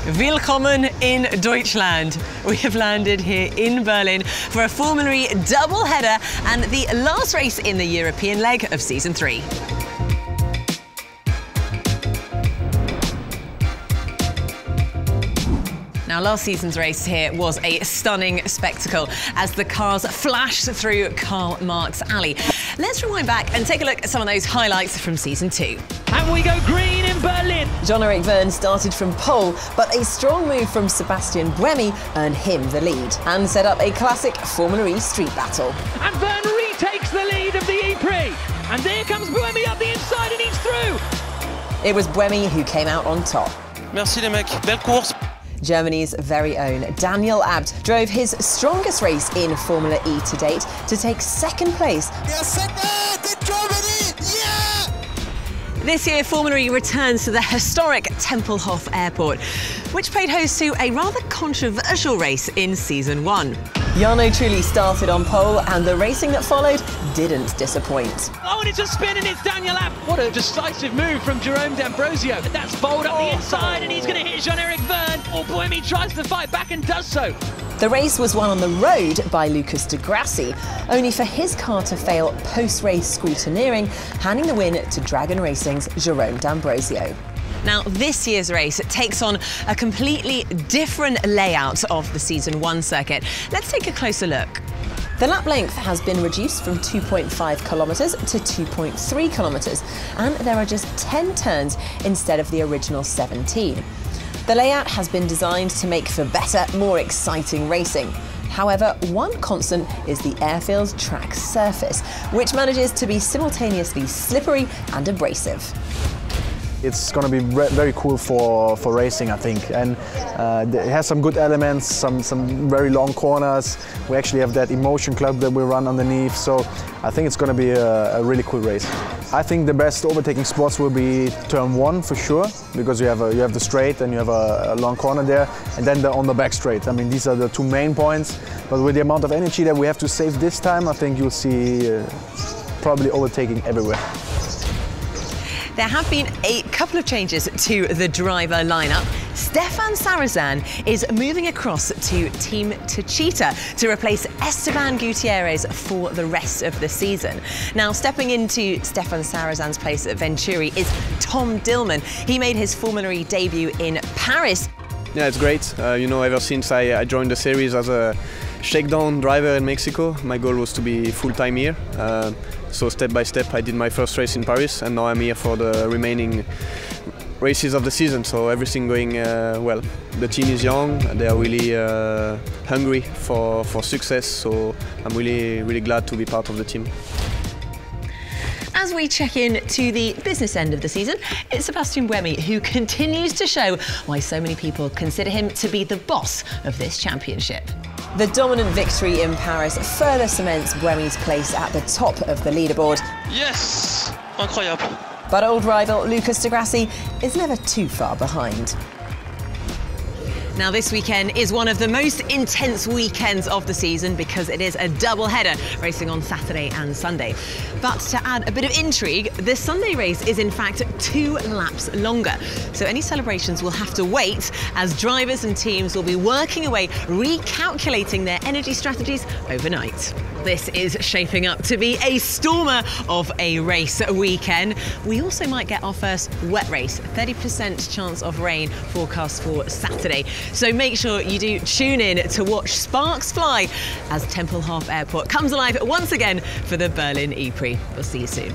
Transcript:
Willkommen in Deutschland. We have landed here in Berlin for a Formula E double-header and the last race in the European leg of Season 3. Now, last season's race here was a stunning spectacle as the cars flashed through Karl Marx Alley. Let's rewind back and take a look at some of those highlights from Season 2. And we go green in Berlin. Jean-Eric Vergne started from pole, but a strong move from Sebastian Buemi earned him the lead and set up a classic Formula E street battle. And Vergne retakes the lead of the ePrix. And there comes Buemi up the inside and he's through. It was Buemi who came out on top. Merci les mecs, belle course. Germany's very own Daniel Abt drove his strongest race in Formula E to date to take second place. This year, Formula E returns to the historic Tempelhof Airport, which played host to a rather controversial race in Season 1. Jarno Trulli started on pole, and the racing that followed didn't disappoint. Oh, and it's a spin, and it's Daniel Abt. What a decisive move from Jerome D'Ambrosio. That's bowled up the inside, and he's going to hit Jean-Eric Vergne. Oh, Buemi tries to fight back and does so. The race was won on the road by Lucas de Grassi, only for his car to fail post-race scrutineering, handing the win to Dragon Racing's Jerome D'Ambrosio. Now, this year's race takes on a completely different layout of the Season 1 circuit. Let's take a closer look. The lap length has been reduced from 2.5 kilometres to 2.3 kilometres, and there are just 10 turns instead of the original 17. The layout has been designed to make for better, more exciting racing. However, one constant is the airfield track surface, which manages to be simultaneously slippery and abrasive. It's going to be very cool for racing, I think, and it has some good elements, some very long corners. We actually have that emotion club that we run underneath, so I think it's going to be a really cool race. I think the best overtaking spots will be turn 1 for sure, because you have the straight and you have a long corner there, and then on the back straight. I mean, these are the two main points, but with the amount of energy that we have to save this time, I think you'll see probably overtaking everywhere. There have been a couple of changes to the driver lineup. Stefan Sarrazin is moving across to Team Techeetah to replace Esteban Gutierrez for the rest of the season. Now, stepping into Stefan Sarrazin's place at Venturi is Tom Dillman. He made his Formula E debut in Paris. Yeah, it's great. You know, ever since I joined the series as a shakedown driver in Mexico, my goal was to be full-time here. So step by step I did my first race in Paris, and now I'm here for the remaining races of the season, so everything going well. The team is young, they are really hungry for success, so I'm really glad to be part of the team. As we check in to the business end of the season, it's Sebastian Buemi who continues to show why so many people consider him to be the boss of this championship. The dominant victory in Paris further cements Buemi's place at the top of the leaderboard. Yes, incroyable. But old rival Lucas de Grassi is never too far behind. Now, this weekend is one of the most intense weekends of the season because it is a double-header racing on Saturday and Sunday. But to add a bit of intrigue, the Sunday race is in fact 2 laps longer. So any celebrations will have to wait as drivers and teams will be working away, recalculating their energy strategies overnight. This is shaping up to be a stormer of a race weekend. We also might get our first wet race, 30% chance of rain forecast for Saturday. So make sure you do tune in to watch sparks fly as Tempelhof Airport comes alive once again for the Berlin ePrix. We'll see you soon.